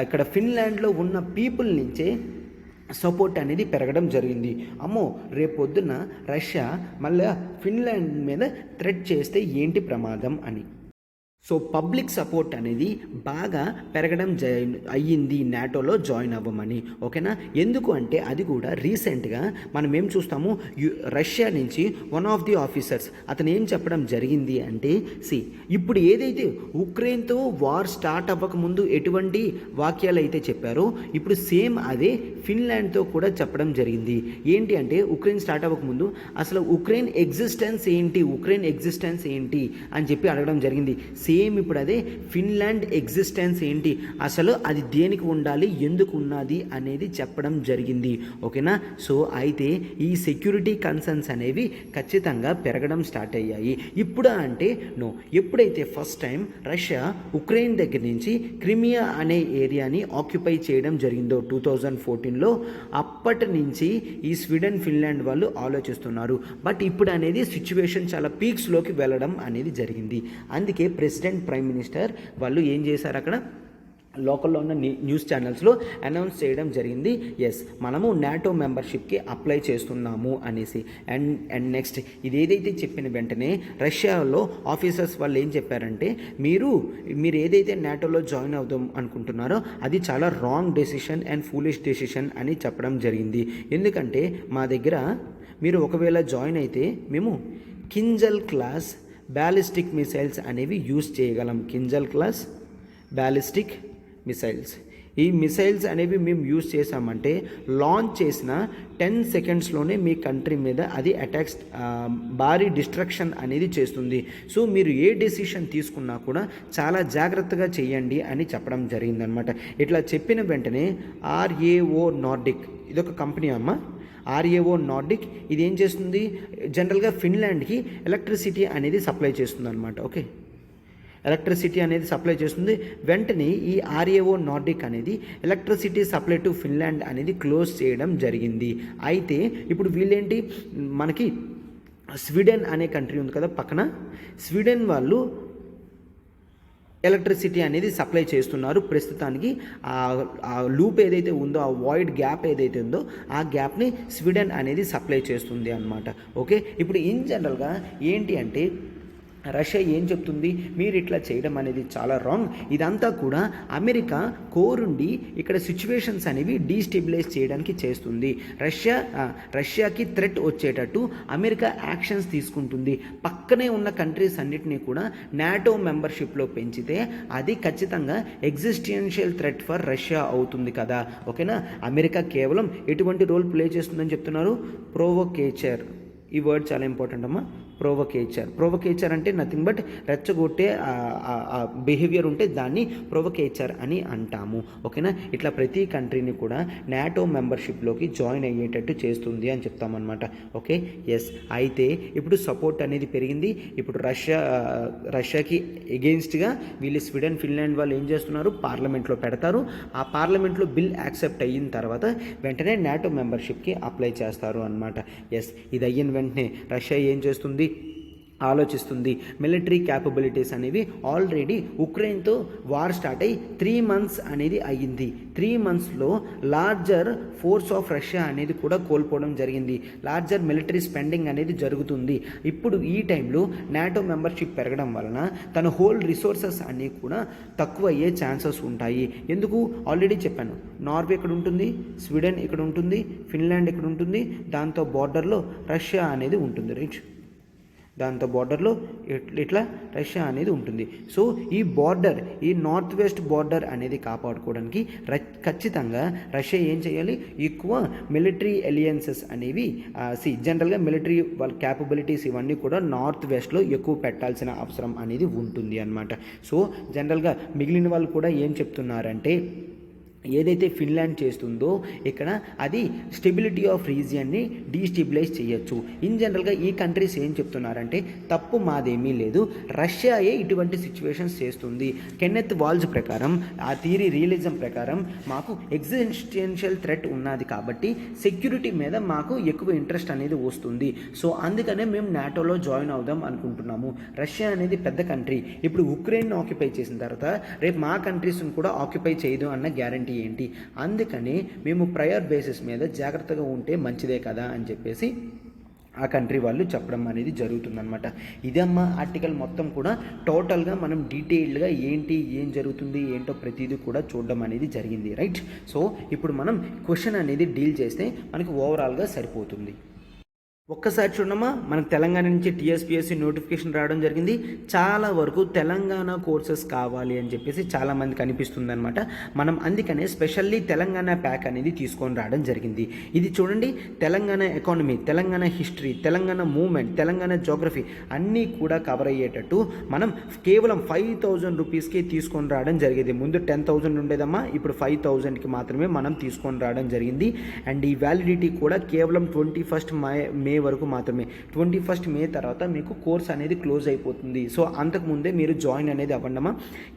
ఇక్కడ ఫిన్లాండ్లో ఉన్న పీపుల్ నుంచే సపోర్ట్ అనేది పెరగడం జరిగింది. అమ్మో రేపొద్దున రష్యా మళ్ళీ ఫిన్లాండ్ మీద థ్రెట్ చేస్తే ఏంటి ప్రమాదం అని. సో పబ్లిక్ సపోర్ట్ అనేది బాగా పెరగడం అయ్యింది నాటోలో జాయిన్ అవ్వమని. ఓకేనా? ఎందుకు అంటే అది కూడా రీసెంట్గా మనం ఏం చూస్తాము, రష్యా నుంచి వన్ ఆఫ్ ది ఆఫీసర్స్ అతను ఏం చెప్పడం జరిగింది అంటే ఇప్పుడు ఏదైతే ఉక్రెయిన్తో వార్ స్టార్ట్ అవ్వకముందు ఎటువంటి వాక్యాలు అయితే చెప్పారో ఇప్పుడు సేమ్ అదే ఫిన్లాండ్తో కూడా చెప్పడం జరిగింది. ఏంటి అంటే ఉక్రెయిన్ స్టార్ట్ అవ్వకముందు అసలు ఉక్రెయిన్ ఎగ్జిస్టెన్స్ ఏంటి అని చెప్పి అడగడం జరిగింది. సేమ్ ఇప్పుడు అదే ఫిన్లాండ్ ఎగ్జిస్టెన్స్ ఏంటి, అసలు అది దేనికి ఉండాలి, ఎందుకు ఉన్నది అనేది చెప్పడం జరిగింది. ఓకేనా? సో అయితే ఈ సెక్యూరిటీ కన్సర్న్స్ అనేవి ఖచ్చితంగా పెరగడం స్టార్ట్ అయ్యాయి. ఇప్పుడు అంటే ఎప్పుడైతే ఫస్ట్ టైం రష్యా ఉక్రెయిన్ దగ్గర నుంచి క్రిమియా అనే ఏరియాని ఆక్యుపై చేయడం జరిగిందో 2014లో, అప్పటి నుంచి ఈ స్వీడన్ ఫిన్లాండ్ వాళ్ళు ఆలోచిస్తున్నారు. బట్ ఇప్పుడు అనేది సిచ్యువేషన్ చాలా పీక్స్లోకి వెళ్ళడం అనేది జరిగింది. అందుకే ప్రెసిడెంట్, ప్రైమ్ మినిస్టర్ వాళ్ళు ఏం చేశారు, అక్కడ లోకల్లో ఉన్న న్యూస్ ఛానల్స్లో అనౌన్స్ చేయడం జరిగింది, మనము నాటో మెంబర్షిప్కి అప్లై చేస్తున్నాము అనేసి. అండ్ నెక్స్ట్ ఇది ఏదైతే చెప్పిన వెంటనే రష్యాలో ఆఫీసర్స్ వాళ్ళు ఏం చెప్పారంటే మీరు ఏదైతే నాటోలో జాయిన్ అవుదాం అనుకుంటున్నారో అది చాలా wrong decision and foolish decision అని చెప్పడం జరిగింది. ఎందుకంటే మా దగ్గర మీరు ఒకవేళ జాయిన్ అయితే మేము కింజల్ క్లాస్ బ్యాలిస్టిక్ మిసైల్స్ అనేవి యూజ్ చేయగలం. కింజల్ క్లాస్ బ్యాలిస్టిక్ మిసైల్స్, ఈ మిసైల్స్ అనేవి మేము యూజ్ చేసామంటే లాంచ్ చేసిన 10 సెకండ్స్లోనే మీ కంట్రీ మీద అది అటాక్స్ భారీ డిస్ట్రక్షన్ అనేది చేస్తుంది. సో మీరు ఏ డెసిషన్ తీసుకున్నా కూడా చాలా జాగ్రత్తగా చేయండి అని చెప్పడం జరిగిందనమాట. ఇట్లా చెప్పిన వెంటనే RAO నార్డిక్ ఇదొక కంపెనీ అమ్మ, RAO నార్డిక్ ఇది ఏం చేస్తుంది, జనరల్గా ఫిన్లాండ్కి ఎలక్ట్రిసిటీ అనేది సప్లై చేస్తుంది అనమాట. ఓకే, ఎలక్ట్రిసిటీ అనేది సప్లై చేస్తుంది. వెంటనే ఈ ఆర్ఏఓ నార్డిక్ అనేది ఎలక్ట్రిసిటీ సప్లై టు ఫిన్లాండ్ అనేది క్లోజ్ చేయడం జరిగింది. అయితే ఇప్పుడు వీళ్ళేంటి, మనకి స్వీడన్ అనే కంట్రీ ఉంది కదా పక్కన, స్వీడన్ వాళ్ళు ఎలక్ట్రిసిటీ అనేది సప్లై చేస్తున్నారు ప్రస్తుతానికి. ఆ లూప్ ఏదైతే ఉందో, ఆ వాయిడ్ గ్యాప్ ఏదైతే ఉందో ఆ గ్యాప్ని స్వీడన్ అనేది సప్లై చేస్తుంది అన్నమాట. ఓకే, ఇప్పుడు ఇన్ జనరల్గా ఏంటి అంటే రష్యా ఏం చెప్తుంది, మీరు ఇట్లా చేయడం అనేది చాలా రాంగ్, ఇదంతా కూడా అమెరికా కోరుండి ఇక్కడ సిచ్యువేషన్స్ అనేవి డీస్టెబిలైజ్ చేయడానికి చేస్తుంది. రష్యాకి థ్రెట్ వచ్చేటట్టు అమెరికా యాక్షన్స్ తీసుకుంటుంది. పక్కనే ఉన్న కంట్రీస్ అన్నిటినీ కూడా నాటో మెంబర్షిప్లో పెంచితే అది ఖచ్చితంగా ఎగ్జిస్టెన్షియల్ థ్రెట్ ఫర్ రష్యా అవుతుంది కదా. ఓకేనా, అమెరికా కేవలం ఎటువంటి రోల్ ప్లే చేస్తుందని చెప్తున్నారు, ప్రోవోకేచర్. ఈ వర్డ్ చాలా ఇంపార్టెంట్ అమ్మా, ప్రొవకేచర్ అంటే నథింగ్ బట్ రెచ్చగొట్టే బిహేవియర్ ఉంటే దాన్ని ప్రొవకేచర్ అని అంటాము. ఓకేనా, ఇట్లా ప్రతి కంట్రీని కూడా నాటో మెంబర్షిప్లోకి జాయిన్ అయ్యేటట్టు చేస్తుంది అని చెప్తామన్నమాట. Okay, yes. అయితే ఇప్పుడు సపోర్ట్ అనేది పెరిగింది. ఇప్పుడు రష్యాకి ఎగెయిన్స్ట్గా వీళ్ళు స్వీడన్, ఫిన్లాండ్ వాళ్ళు ఏం చేస్తున్నారు, పార్లమెంట్లో పెడతారు. ఆ పార్లమెంట్లో బిల్ యాక్సెప్ట్ అయిన తర్వాత వెంటనే నాటో మెంబర్షిప్కి అప్లై చేస్తారు అన్నమాట. ఎస్, ఇది అయిన వెంటనే రష్యా ఏం చేస్తుంది, ఆలోచిస్తుంది. మిలిటరీ క్యాపబిలిటీస్ అనేవి ఆల్రెడీ ఉక్రెయిన్తో వార్ స్టార్ట్ అయ్యి 3 months అనేది అయ్యింది. 3 monthsలో లార్జర్ ఫోర్స్ ఆఫ్ రష్యా అనేది కూడా కోల్పోవడం జరిగింది. లార్జర్ మిలిటరీ స్పెండింగ్ అనేది జరుగుతుంది. ఇప్పుడు ఈ టైంలో నాటో మెంబర్షిప్ పెరగడం వలన తన హోల్ రిసోర్సెస్ అన్నీ కూడా తక్కువ అయ్యే ఛాన్సెస్ ఉంటాయి. ఎందుకు, ఆల్రెడీ చెప్పాను, నార్వే ఇక్కడ ఉంటుంది, స్వీడన్ ఇక్కడ ఉంటుంది, ఫిన్లాండ్ ఇక్కడ ఉంటుంది, దాంతో బార్డర్లో రష్యా అనేది ఉంటుంది. రైట్, దాంతో బార్డర్లో ఇట్లా రష్యా అనేది ఉంటుంది. సో ఈ బార్డర్, ఈ నార్త్ వెస్ట్ బార్డర్ అనేది కాపాడుకోవడానికి ఖచ్చితంగా రష్యా ఏం చేయాలి, ఎక్కువ మిలిటరీ అలియన్సెస్ అనేవి జనరల్గా మిలిటరీ వాళ్ళ క్యాపబిలిటీస్ ఇవన్నీ కూడా నార్త్ వెస్ట్లో ఎక్కువ పెట్టాల్సిన అవసరం అనేది ఉంటుంది అన్నమాట. సో జనరల్గా మిగిలిన వాళ్ళు కూడా ఏం చెప్తున్నారంటే, ఏదైతే ఫిన్లాండ్ చేస్తుందో ఇక్కడ అది స్టెబిలిటీ ఆఫ్ రీజియన్ని డీస్టెబిలైజ్ చేయొచ్చు. ఇన్ జనరల్గా ఈ కంట్రీస్ ఏం చెప్తున్నారంటే, తప్పు మాదేమీ లేదు, రష్యాయే ఇటువంటి సిచ్యువేషన్స్ చేస్తుంది. కెన్నెత్ వాల్జ్ ప్రకారం, ఆ థియరీ రియలిజం ప్రకారం మాకు ఎగ్జిస్టెన్షియల్ థ్రెట్ ఉన్నది కాబట్టి సెక్యూరిటీ మీద మాకు ఎక్కువ ఇంట్రెస్ట్ అనేది వస్తుంది. సో అందుకనే మేము నాటోలో జాయిన్ అవుదాం అనుకుంటున్నాము. రష్యా అనేది పెద్ద కంట్రీ, ఇప్పుడు ఉక్రెయిన్ ఆక్యుపై చేసిన తర్వాత రేపు మా కంట్రీస్ని కూడా ఆక్యుపై చేయదు అన్న గ్యారంటీ ఏంటి, అందుకని మేము ప్రయర్ బేసిస్ మీద జాగ్రత్తగా ఉంటే మంచిదే కదా అని చెప్పేసి ఆ కంట్రీ వాళ్ళు చెప్పడం అనేది జరుగుతుందన్నమాట. ఇదమ్మా ఆర్టికల్ మొత్తం కూడా టోటల్గా మనం డీటెయిల్డ్గా ఏం జరుగుతుంది ఏంటో ప్రతిదీ కూడా చూడడం అనేది జరిగింది. రైట్, సో ఇప్పుడు మనం క్వశ్చన్ అనేది డీల్ చేస్తే మనకి ఓవరాల్గా సరిపోతుంది. ఒక్కసారి చూడమ్మా, మనకు తెలంగాణ నుంచి టీఎస్పీఎస్సీ నోటిఫికేషన్ రావడం జరిగింది. చాలా వరకు తెలంగాణ కోర్సెస్ కావాలి అని చెప్పేసి చాలామందికి అనిపిస్తుంది అనమాట. మనం అందుకనే స్పెషల్లీ తెలంగాణ ప్యాక్ అనేది తీసుకొని రావడం జరిగింది. ఇది చూడండి, Telangana economy, Telangana history, Telangana movement, Telangana geography అన్నీ కూడా కవర్ అయ్యేటట్టు మనం కేవలం 5,000 రూపీస్కి తీసుకొని రావడం జరిగింది. ముందు 10,000 ఉండేదమ్మా, ఇప్పుడు 5,000కి మాత్రమే మనం తీసుకొని రావడం జరిగింది. అండ్ ఈ వ్యాలిడిటీ కూడా కేవలం 21st మే వరకు మాత్రమే. 21st మే తర్వాత మీకు కోర్స్ అనేది క్లోజ్ అయిపోతుంది. సో అంతకుముందే మీరు జాయిన్ అనేది అవ్వండమా.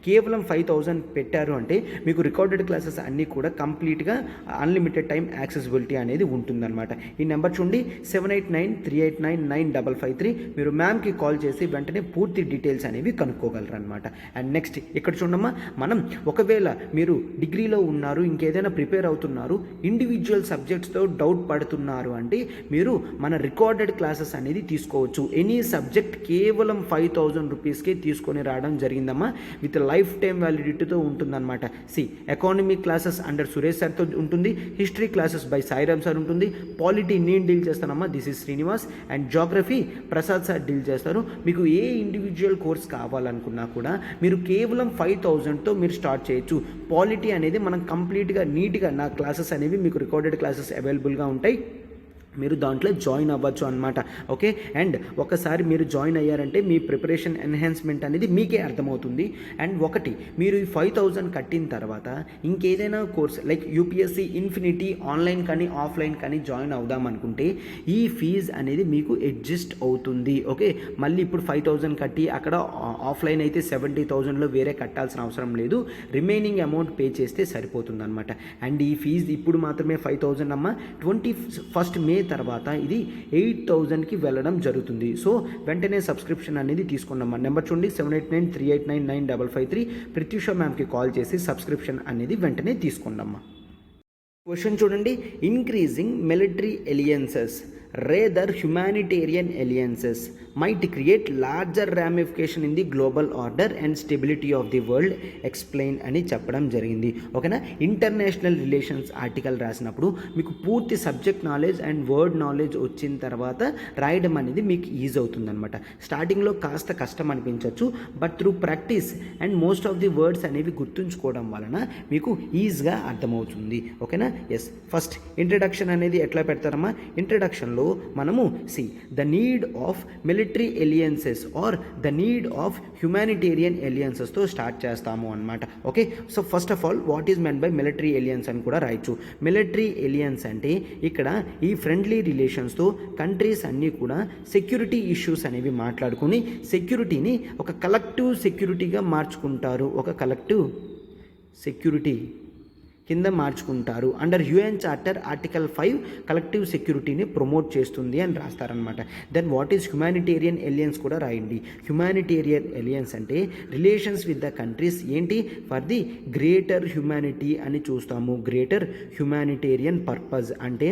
కేవలం 5,000 పెట్టారు అంటే మీకు రికార్డెడ్ క్లాసెస్ అన్నీ కూడా కంప్లీట్గా అన్లిమిటెడ్ టైం యాక్సెసిబిలిటీ అనేది ఉంటుందన్నమాట. ఈ నెంబర్ చూడండి, 7893899553. మీరు మ్యామ్కి కాల్ చేసి వెంటనే పూర్తి డీటెయిల్స్ అనేవి కనుక్కోగలరు అనమాట. అండ్ నెక్స్ట్ ఇక్కడ చూడమ్మా, మనం ఒకవేళ మీరు డిగ్రీలో ఉన్నారు, ఇంకేదైనా ప్రిపేర్ అవుతున్నారు, ఇండివిజువల్ సబ్జెక్ట్స్తో డౌట్ పడుతున్నారు అంటే మీరు మన రికార్డెడ్ క్లాసెస్ అనేది తీసుకోవచ్చు. ఎనీ సబ్జెక్ట్ కేవలం 5,000 రూపీస్కే తీసుకొని రావడం జరిగిందమ్మా. విత్ లైఫ్ టైం వ్యాలిడిటీతో ఉంటుందన్నమాట. ఎకానమీ క్లాసెస్ అండర్ సురేష్ సార్తో ఉంటుంది, history classes by Sairam sir ఉంటుంది, పాలిటీ నేను డీల్ చేస్తానమ్మా, this is Srinivas, and geography Prasad sir deal చేస్తారు. మీకు ఏ ఇండివిజువల్ కోర్స్ కావాలనుకున్నా కూడా మీరు కేవలం 5,000తో మీరు స్టార్ట్ చేయొచ్చు. పాలిటీ అనేది మనం కంప్లీట్గా నీట్గా నా క్లాసెస్ అనేవి మీకు రికార్డెడ్ క్లాసెస్ అవైలబుల్గా ఉంటాయి. మీరు దాంట్లో జాయిన్ అవ్వచ్చు అనమాట. ఓకే, అండ్ ఒకసారి మీరు జాయిన్ అయ్యారంటే మీ ప్రిపరేషన్ ఎన్హాన్స్మెంట్ అనేది మీకే అర్థమవుతుంది. అండ్ ఒకటి, మీరు ఈ 5000 కట్టిన తర్వాత ఇంకేదైనా course like UPSC infinity online కానీ ఆఫ్లైన్ కానీ జాయిన్ అవుదాం అనుకుంటే ఈ ఫీజ్ అనేది మీకు అడ్జస్ట్ అవుతుంది. ఓకే, మళ్ళీ ఇప్పుడు 5000 కట్టి అక్కడ ఆఫ్లైన్ అయితే 70,000లో వేరే కట్టాల్సిన అవసరం లేదు, రిమైనింగ్ అమౌంట్ పే చేస్తే సరిపోతుంది అనమాట. అండ్ ఈ ఫీజు ఇప్పుడు మాత్రమే 5000 అమ్మ, 21 మే తర్వాత ఇది 8000కి వెళ్ళడం జరుగుతుంది. సో వెంటనే సబ్స్క్రిప్షన్ అనేది తీసుకున్నాం. నెంబర్ చూడండి 7893899553. ప్రత్యూష మ్యామ్కి కాల్ చేసి సబ్స్క్రిప్షన్ అనేది వెంటనే తీసుకున్నామ్మా. క్వశ్చన్ చూడండి, increasing military alliances rather humanitarian alliances might create larger ramification in the global order and stability of the world, explain అని చెప్పడం జరిగింది. ఓకేనా, ఇంటర్నేషనల్ రిలేషన్స్ ఆర్టికల్ రాసినప్పుడు మీకు పూర్తి subject knowledge and word knowledge వచ్చిన తర్వాత రాయడం అనేది మీకు ఈజీ అవుతుందన్నమాట. స్టార్టింగ్లో కాస్త కష్టం అనిపించవచ్చు, but through practice and most of the words అనేవి గుర్తుంచుకోవడం వలన మీకు ఈజీగా అర్థమవుతుంది. ఓకేనా, ఎస్. ఫస్ట్ ఇంట్రడక్షన్ అనేది ఎట్లా పెడతారమ్మా, ఇంట్రడక్షన్లో మనము the need of military alliances or the need of humanitarian ఎలియన్సెస్తో స్టార్ట్ చేస్తాము అనమాట. Okay, so first of all what is meant by military alliance అని కూడా రాయొచ్చు. మిలిటరీ ఎలియన్స్ అంటే ఇక్కడ ఈ ఫ్రెండ్లీ రిలేషన్స్తో కంట్రీస్ అన్నీ కూడా సెక్యూరిటీ ఇష్యూస్ అనేవి మాట్లాడుకుని సెక్యూరిటీని ఒక కలెక్టివ్ సెక్యూరిటీగా మార్చుకుంటారు, ఒక కలెక్టివ్ సెక్యూరిటీ కింద మార్చుకుంటారు. Under UN charter article 5 collective సెక్యూరిటీని ప్రమోట్ చేస్తుంది అని రాస్తారనమాట. Then what is humanitarian alliance కూడా రాయండి. హ్యుమానిటేరియన్ ఎలియన్స్ అంటే రిలేషన్స్ విత్ ద కంట్రీస్ ఏంటి, ఫర్ ది గ్రేటర్ హ్యుమానిటీ అని చూస్తాము. గ్రేటర్ హ్యుమానిటేరియన్ పర్పస్ అంటే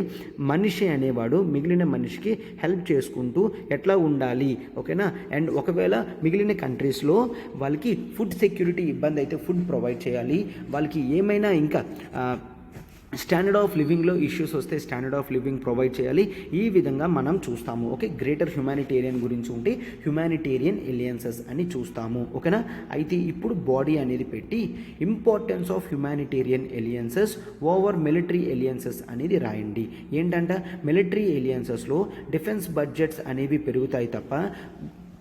మనిషి అనేవాడు మిగిలిన మనిషికి హెల్ప్ చేసుకుంటూ ఎట్లా ఉండాలి. ఓకేనా, అండ్ ఒకవేళ మిగిలిన కంట్రీస్లో వాళ్ళకి ఫుడ్ సెక్యూరిటీ ఇబ్బంది అయితే ఫుడ్ ప్రొవైడ్ చేయాలి, వాళ్ళకి ఏమైనా ఇంకా స్టాండర్డ్ ఆఫ్ లివింగ్లో ఇష్యూస్ వస్తే స్టాండర్డ్ ఆఫ్ లివింగ్ ప్రొవైడ్ చేయాలి. ఈ విధంగా మనం చూస్తాము. ఓకే, గ్రేటర్ హ్యుమానిటేరియన్ గురించి ఉంటే హ్యుమానిటేరియన్ ఎలియన్సెస్ అని చూస్తాము. ఓకేనా, అయితే ఇప్పుడు బాడీ అనేది పెట్టి importance of humanitarian alliances over military alliances అనేది రాయండి. ఏంటంటే మిలిటరీ ఎలియన్సెస్లో డిఫెన్స్ బడ్జెట్స్ అనేవి పెరుగుతాయి తప్ప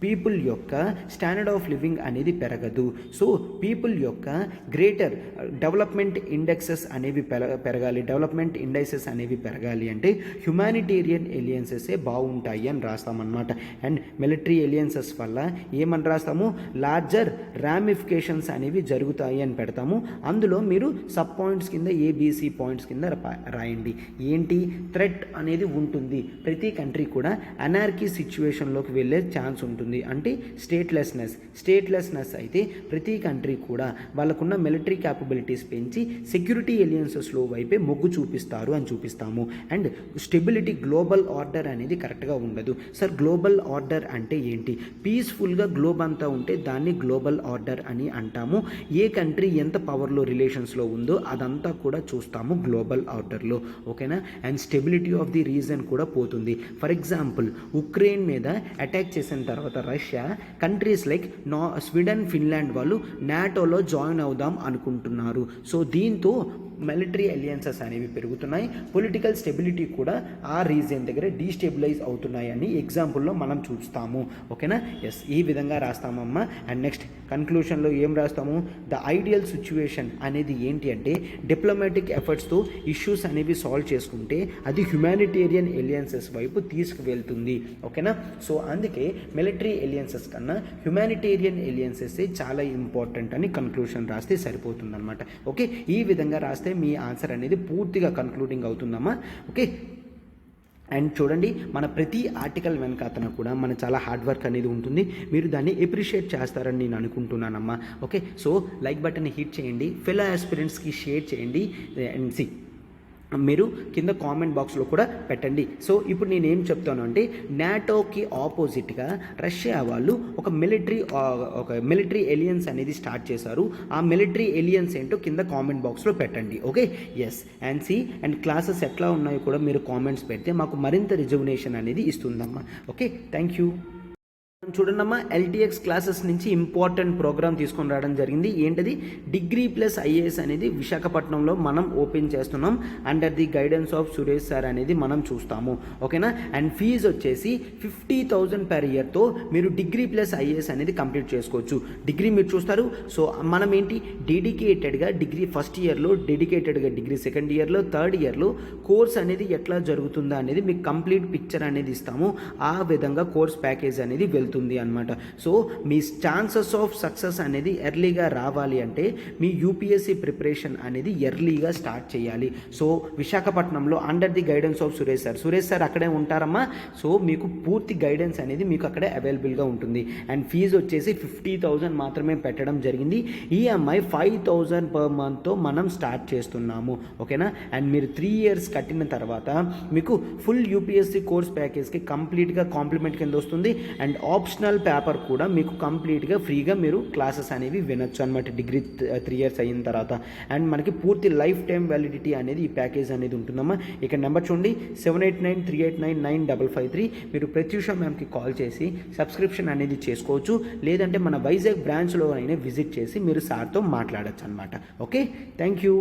పీపుల్ యొక్క స్టాండర్డ్ ఆఫ్ లివింగ్ అనేది పెరగదు. సో పీపుల్ యొక్క గ్రేటర్ డెవలప్మెంట్ ఇండెక్సెస్ అనేవి పెరగాలి, డెవలప్మెంట్ ఇండెక్సెస్ అనేవి పెరగాలి అంటే హ్యుమానిటేరియన్ ఎలియన్సెసే బాగుంటాయి అని రాస్తామన్నమాట. అండ్ మిలిటరీ ఎలియన్సెస్ వల్ల ఏమని రాస్తాము, లార్జర్ రామిఫికేషన్స్ అనేవి జరుగుతాయి అని పెడతాము. అందులో మీరు సబ్ పాయింట్స్ కింద ఏబిసి పాయింట్స్ కింద రాయండి. ఏంటి, థ్రెట్ అనేది ఉంటుంది. ప్రతి కంట్రీ కూడా అనార్కీ సిచ్యువేషన్లోకి వెళ్ళే ఛాన్స్ ఉంటుంది. అంటే స్టేట్లెస్నెస్ అయితే ప్రతి కంట్రీ కూడా వాళ్ళకున్న మిలిటరీ క్యాపబిలిటీస్ పెంచి సెక్యూరిటీ ఎలియన్సెస్లో వైపే మొగ్గు చూపిస్తారు అని చూపిస్తాము. అండ్ స్టెబిలిటీ, గ్లోబల్ ఆర్డర్ అనేది కరెక్ట్గా ఉండదు. సార్ గ్లోబల్ ఆర్డర్ అంటే ఏంటి, పీస్ఫుల్గా గ్లోబ్ అంతా ఉంటే దాన్ని గ్లోబల్ ఆర్డర్ అని అంటాము. ఏ కంట్రీ ఎంత పవర్లో రిలేషన్స్లో ఉందో అదంతా కూడా చూస్తాము గ్లోబల్ ఆర్డర్లో. ఓకేనా, and stability of the reason కూడా పోతుంది. ఫర్ ఎగ్జాంపుల్ ఉక్రెయిన్ మీద అటాక్ చేసిన తర్వాత Russia countries like Sweden, Finland వాళ్ళు నాటోలో జాయిన్ అవుదాం అనుకుంటున్నారు. సో దీంతో మిలిటరీ అలియన్సెస్ అనేవి పెరుగుతున్నాయి, పొలిటికల్ స్టెబిలిటీ కూడా ఆ రీజియన్ దగ్గర డీస్టెబిలైజ్ అవుతున్నాయి అని ఎగ్జాంపుల్లో మనం చూస్తాము. ఓకేనా, ఎస్, ఈ విధంగా రాస్తామమ్మా. అండ్ నెక్స్ట్ కన్క్లూషన్లో ఏం రాస్తాము, ద ఐడియల్ సిచ్యువేషన్ అనేది ఏంటి అంటే డిప్లొమాటిక్ ఎఫర్ట్స్తో ఇష్యూస్ అనేవి సాల్వ్ చేసుకుంటే అది హ్యుమానిటేరియన్ ఎలియన్సెస్ వైపు తీసుకువెళ్తుంది. ఓకేనా, సో అందుకే మిలిటరీ ఎలియన్సెస్ కన్నా హ్యుమానిటేరియన్ ఎలియన్సెస్ చాలా ఇంపార్టెంట్ అని కన్క్లూషన్ రాస్తే సరిపోతుందన్నమాట. ఓకే, ఈ విధంగా రాస్తే మీ ఆన్సర్ అనేది పూర్తిగా కన్క్లూడింగ్ అవుతుందమ్మా. ఓకే, అండ్ చూడండి మన ప్రతి ఆర్టికల్ వెనకాతన కూడా మన చాలా హార్డ్ వర్క్ అనేది ఉంటుంది. మీరు దాన్ని ఎప్రిషియేట్ చేస్తారని నేను అనుకుంటున్నానమ్మా. ఓకే, సో లైక్ బటన్ని హిట్ చేయండి, ఫెలో ఆస్పిరెంట్స్కి షేర్ చేయండి. అండ్ మీరు కింద కామెంట్ బాక్స్లో కూడా పెట్టండి. సో ఇప్పుడు నేనేం చెప్తాను అంటే నాటోకి ఆపోజిట్గా రష్యా వాళ్ళు ఒక మిలిటరీ ఎలియన్స్ అనేది స్టార్ట్ చేశారు. ఆ మిలిటరీ ఎలియన్స్ ఏంటో కింద కామెంట్ బాక్స్లో పెట్టండి. ఓకే, ఎస్, అండ్ క్లాసెస్ ఎట్లా ఉన్నాయో కూడా మీరు కామెంట్స్ పెడితే మాకు మరింత రిజర్వేషన్ అనేది ఇస్తుందమ్మా. Okay, thank you. చూడండమ్మా, ఎల్టీఎక్స్ క్లాసెస్ నుంచి ఇంపార్టెంట్ ప్రోగ్రామ్ తీసుకొని రావడం జరిగింది. ఏంటది? డిగ్రీ ప్లస్ ఐఏఎస్ అనేది విశాఖపట్నంలో మనం ఓపెన్ చేస్తున్నాం. Under the guidance of Suresh sir అనేది మనం చూస్తాము. ఓకేనా? అండ్ ఫీజు వచ్చేసి 50,000 per ఇయర్తో మీరు డిగ్రీ ప్లస్ ఐఏఎస్ అనేది కంప్లీట్ చేసుకోవచ్చు. డిగ్రీ మీరు చూస్తారు. సో మనం ఏంటి, డెడికేటెడ్గా డిగ్రీ ఫస్ట్ ఇయర్లో, డెడికేటెడ్గా డిగ్రీ సెకండ్ ఇయర్లో, థర్డ్ ఇయర్లో కోర్స్ అనేది ఎట్లా జరుగుతుందా అనేది మీకు కంప్లీట్ పిక్చర్ అనేది ఇస్తాము. ఆ విధంగా కోర్స్ ప్యాకేజ్ అనేది వెళ్తుంది అన్నమాట. So me chances of success అనేది ఎర్లీగా రావాలి అంటే మీ యూపీఎస్సీ ప్రిపరేషన్ అనేది ఎర్లీగా స్టార్ట్ చేయాలి. సో విశాఖపట్నంలో under the guidance of Suresh sir అక్కడే ఉంటారమ్మా. సో మీకు పూర్తి గైడెన్స్ అనేది మీకు అక్కడే అవైలబుల్గా ఉంటుంది. అండ్ ఫీజు వచ్చేసి 50,000 మాత్రమే పెట్టడం జరిగింది. ఈఎంఐ 5,000 per monthతో మనం స్టార్ట్ చేస్తున్నాము. ఓకేనా? అండ్ మీరు 3 years కట్టిన తర్వాత మీకు ఫుల్ యూపీఎస్సీ కోర్స్ ప్యాకేజ్కి కంప్లీట్గా కాంప్లిమెంట్ కింద వస్తుంది. అండ్ ఆప్షనల్ పేపర్ కూడా మీకు కంప్లీట్గా ఫ్రీగా మీరు క్లాసెస్ అనేవి వినొచ్చు అనమాట డిగ్రీ 3 years అయిన తర్వాత. అండ్ మనకి పూర్తి లైఫ్ టైం వ్యాలిడిటీ అనేది ఈ ప్యాకేజ్ అనేది ఉంటుందమ్మా. ఇక్కడ నెంబర్ చూడండి, 7893899553. మీరు ప్రత్యూష మ్యామ్కి కాల్ చేసి సబ్స్క్రిప్షన్ అనేది చేసుకోవచ్చు. లేదంటే మన వైజాగ్ బ్రాంచ్లో అయినా విజిట్ చేసి మీరు సార్తో మాట్లాడచ్చు అనమాట. Okay, thank you.